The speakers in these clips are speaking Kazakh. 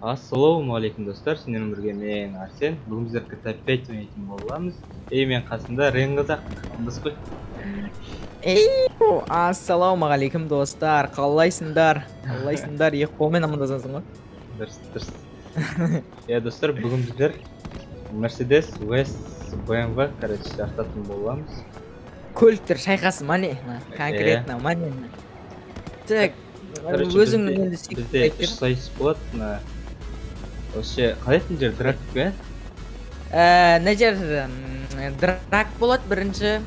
Ассалаумағалейкум достар, сендермен бірге мен Арсен. Бүгін біздер GTA 5 ойнайтын боламыз. Мен қасында Рен қазақ, қандас қой. Ассалаумағалейкум достар, қалайсыңдар? Қалайсыңдар? Екі қолмен амандасасың ғой? Дұрыс. Достар, бүгін біздер Mercedes, West, BMW, короче, жартатын боламыз. Көліктер шайқасы мане, конкретно мане. Так, өзіңнің енді бізде үш сайыс болады. Вообще, қалайтын жер драк пе? Мына жер драк болады бірінші.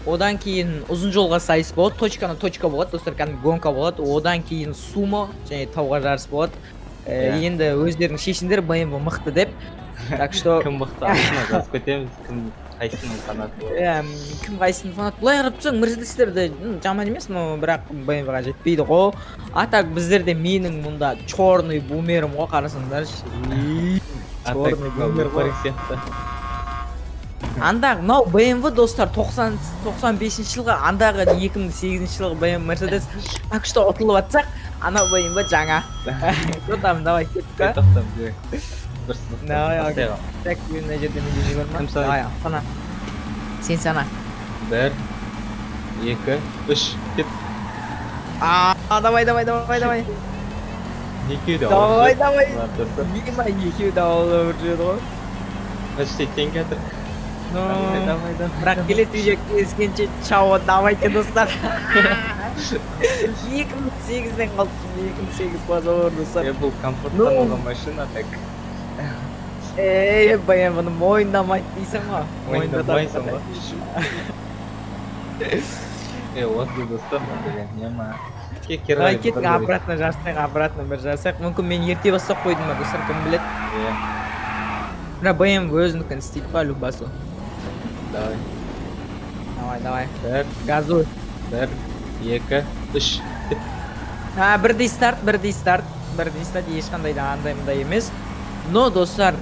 Одан кейін ұзын жолға сайыс болады, точканы точка болады, достар, кәдімгі гонка болады. Одан кейін сумо және тауға жарыс болады. Енді өздерің шешіндер, BMW мықты деп. Так что кім мықты артына жазып кетеміз, кім қайсының фанаты болады. Кім қайсының фанаты? Бұлай қарап тұрсаң, Мерседестерді жаман емес, но бірақ BMW-ға жетпейді ғой. А так біздерде менің мұнда черный бумерім ғой, қарасаңдаршы. Черный бумер ғой. Андағы мынау BMW достар 95 жылғы, андағы 2008 жылғы BMW Mercedes. Так что ұтылып атсақ, анау BMW жаңа. Тоқтам, давай кеттік. Тоқтам, жек. Давай, так, мына жерде менде жүгір ма? Давай, сана. Сен сана. 1, 2, 3, кет. Давай. Екеу де ауыр. Давай. Мима екеу де ауыр жүреді ғой. Почти тең кетір. Давай. Бірақ келесі видео кезгенше чао, давайте достар. 2008-ден қалды, 2008 позор достар. Бұл комфорттан олған машина так. BMW-ны мойындамайды дейсің ғой. Мойындамайсың ғой. Осы достар, нема. Давай кеттік, обратно бір жарсақ. Мүмкін мен ерте бастап қойдым ба, достар, кім білет? Бірақ BMW өзінікін істейді ба, любасу. Давай. Газуй. 1, 2, 3. Бірдей старт. Ешқандай да андай емес. Но, достар,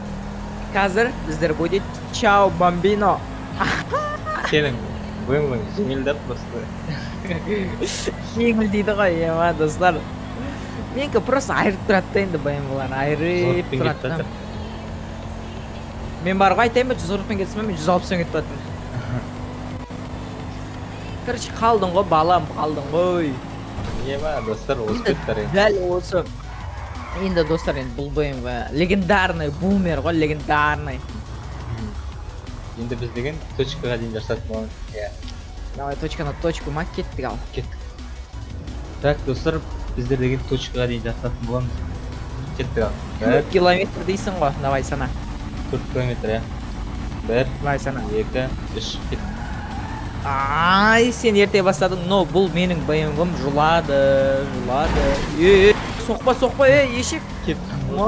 қазір біздер будет чао, бомбино. Сенің бойың жеңілдеп просто. Жеңіл дейді ғой, достар. Менікі просто айырып тұрады енді BMW-ларын, айырып тұрады. Мен бар ғой айтайын ба, 140-пен кетсім, мен 160-пен кетіп тұратын. Короче, қалдың ғой, балам, қалдың ғой. Достар, осы көттер. Дәл осы. Енді достар, бұл BMW легендарный бумер ғой, легендарный. Енді біз деген точкаға дейін жасатып боламыз. Давай, точканы точку ма, кеттік ал. Так, достар, біздер деген точкаға дейін жасатып боламыз. Кеттік ал. 4 километр дейсің ғой, давай сана. 4 километр, 1, давай сана. 2, 3, кет. Сен ерте бастадың, но бұл менің BMW-м жылады. Соқпа, ешек. Кет. Ну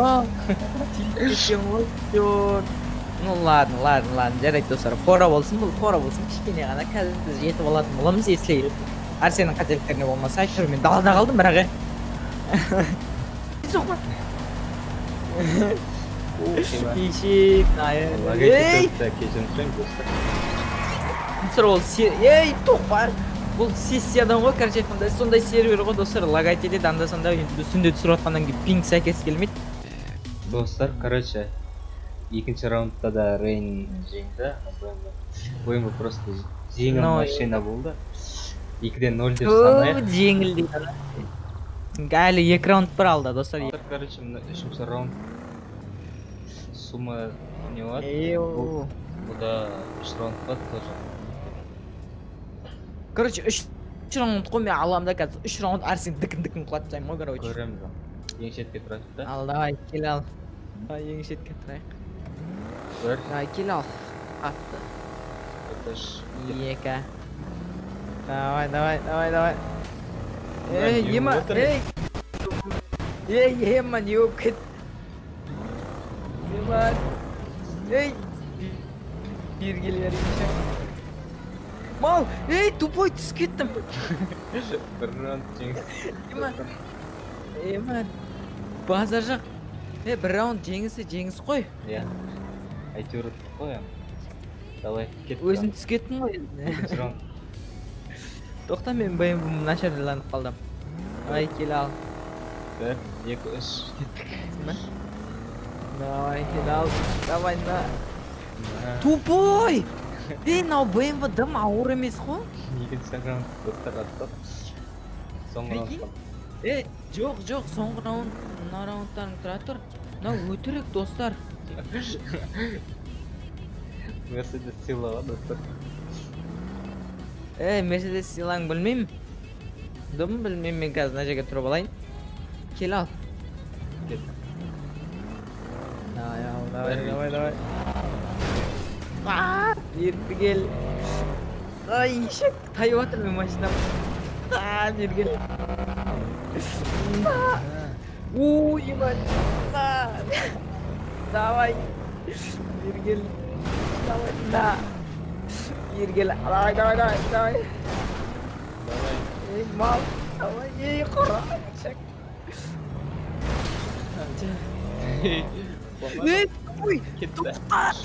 ладно, жарайды достар. Фора болсын, кішкене ғана қазір біз жетіп алатын боламыз, если Арсеннің қателіктеріне болмаса. Айтыр, мен далада қалдым, бірақ соқпа. Ешек, тоқпа. Бұл сессиядан ғой, короче, сондай сервер ғой, достар, лагайт етеді, анда-санда үстінде түсіріп отқаннан кейін пинг сәйкес келмейді. Достар, короче, екінші раундта да Рейн жеңді. BMW просто жеңіл машина болды. 2-ден 0 деп санайық. Жеңіл дейді. Әлі 2 раунд бір алды, достар. Короче, мына 3-ші раунд. Сумма не болады. Бұда 3 раунд болады тоже. Короче, 3 раунд қой, мен аламда қазір 3 раунд Арсен дікін қылады жайым ғой, короче. Көреміз ғой. Ең шетке тұрайық та. Ал, давай, кел ал. Ең шетке тұрайық. Давай, кел ал. Атты. 2. Давай. Ема, ема, не өп кет. Ема. Bir geliyor işte. Mal, тупой түс кеттім. Bir раунд жеңіс. Ема, базар жақ. Bir раунд жеңіс қой. Әйтеуір қой. Давай, кеттік. Өзің түс кеттің ғой. Тоқта, мен BMW нашарланып қалдым. Давай, кел ал. 1, 2, 3, кеттік. Давай, кидал. Давай, на. Тупой! Мынау BMW дым ауыр емес қой? Екінші раунд достар аттап. Соңғы раундқа. Жоқ, соңғы раунд, мына раундтарын тұра тұр. Мынау өтірік достар. Мерседес сыйлаған достар. Мерседес сыйлаң білмеймін. Дым білмеймін, мен қазір мына жерге тұрып алайын. Кел ал. Кет. Давай. Берді кел. Ай, ешек тайып жатыр мен машинам. Бері кел. Ой, ебать. Давай. Бері кел. Давай. Бері кел. Давай. Ей, мал. Давай. Ей, қора. Ешек. Ой, тоқтат.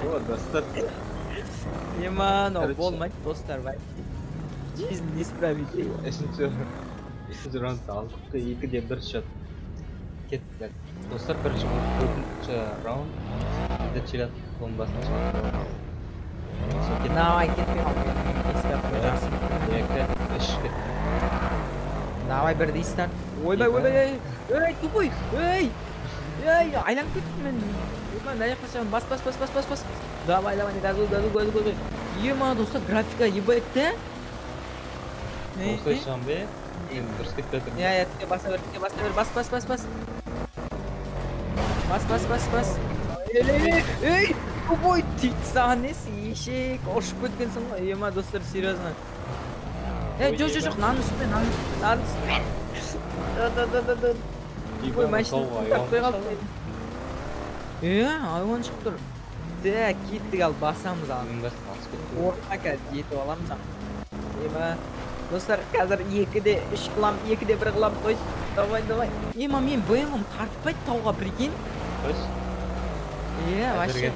О, достар. Еман, болмайды достар, бай. Жизнь не справить. Үшінші раундты алдық. 2-де 1 шот. Кеттік. Достар, бірінші раунд. Бізді челят бомбасын шығарды. Давай, кетпей қал. 2, 3 кет. Давай, бірді истар. Ойбай. Ей, тупой. Ей, айланып кеттім мен. Мына жаққа шығамын. Бас. Давай, газу. Ема, достар, графика ебать, да? Осылай шығам бе? Мен дұрыс кетті өтірім. Тіке баса бер. Бас. Ей, тупой, тиді саған несі, ешек, ұршып кеткенсің ғой. Ема, достар, серьезно. Жоқ, нан үстімен. Ой, машина тартпай қалды. Айуан шығып тұр. Кеттік ал, басамыз ал. Орқа қазір жетіп аламыз ал. Ема, достар, қазір 2-де 3 қылам, 2-де 1 қылам, той. Давай. Ема, мен BMW-м тартпайды тауға, прикинь. Қош? Вообще.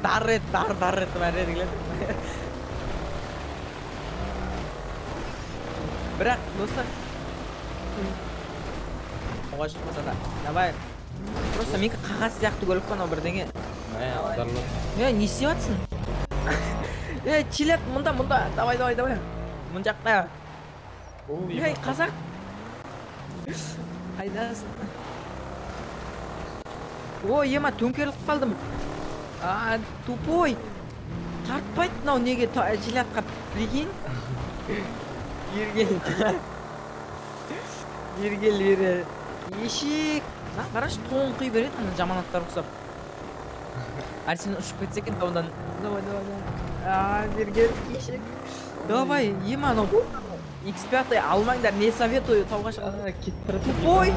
Даррет, бәрі келеді. Бірақ, достар, тауға шықпаса да, давай. Просто менікі қағаз сияқты көлік қана бірдеңе. Аударылы. Не істеватсың? Челет, мұнда. Давай. Мұн жақта. Қазақ. Қайдасың? Ема, төңкеріліп қалдым. Тупой. Тартпайды мынау неге челетқа, прикинь? Бері. Ешек. Қараш, тоң қүй береді, ана жаманаттар ұқсап. Сен ұшып кетсе екен таудан. Давай. Бері, ешек. Давай, ема, анау. X5 алмаңдар, не советую тауға шығады. Тупой.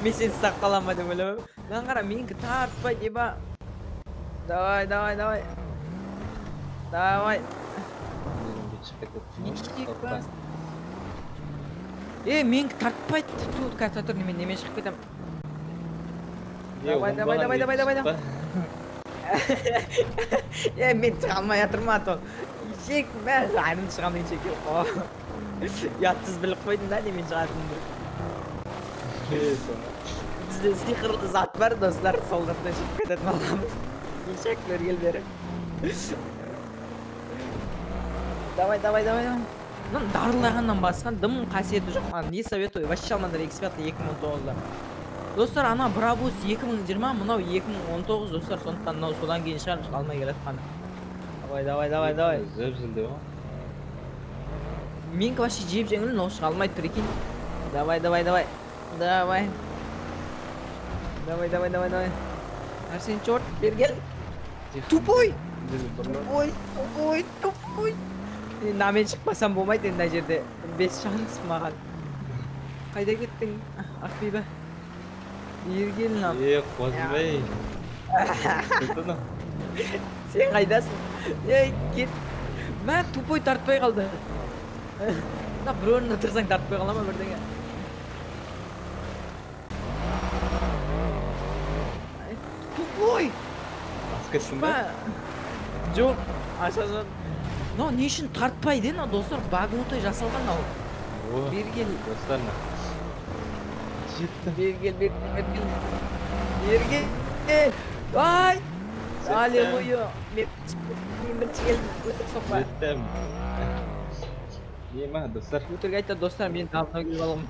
Мен сен саққалама деп ойлап. Мен қара, менікі тартпайды, еба. Давай. Ешек бас. Менікі тартпайды. Тут қазір мен немен шығып кетем. Давай. Мен шыға алмай жатырма, то. Ешек, мен айным шығам деген шеке. Ятсыз біліп қойдың да, немен шығатынды. Бізде сиқырлы зат бар, достар, сол заттан шығып кететін аламыз. Ешектер кел бері. Давай. Мынан дарылағаннан басқан дым қасиеті жоқ. Не советую, вообще алмандар X5 2019-да. Достар, ана Брабус 2020, мынау 2019, достар, сондықтан мынау содан кейін шығар, қалмай келеді қаны. Давай. Зөп-зілді ма? Менікі вообще жеп жеңіл, но шығалмайды, прикинь. Давай. Арсен, черт, бергел. Тупой. Намен шықпасам болмайды енді жерде. 5 шанс маған. Қайда кеттің, Ақбибі? Бергел нам. Қозбай. Сен қайдасың? Кет. Мә, тупой тартпай қалды. Бір орында тұрсаң тартпай қалама бірдеңе. Тупой! Аскесін бе? Жоқ, ашасын. Не үшін тартпайды, достар, багнутой жасалған ау. О, Бергил. достар мына жетті. Бергил. Ай! Аллилуйя. Мен бірінші келдім. Өтірік соқпа. Жеттім. Не ма, достар? Өтірік айтты достар, мен давно келіп аламын.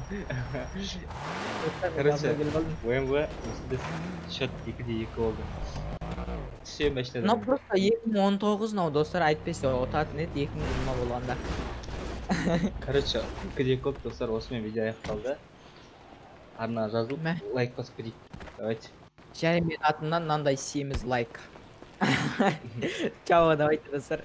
Достар, мен Короче, давно келіп алдым. ОМВ осында счет 2-2 болды. Все Мынау матчтардан просто 2019 мынау достар айтпайсыз ұтатын еді 2020 болғанда. короче 2-2 болды достар, осымен видео аяқталды. Арна жазылып, Мә. лайк басып кетейік. Давайте. Және мен атымнан мынандай 8 лайк. Чао, давайте достар.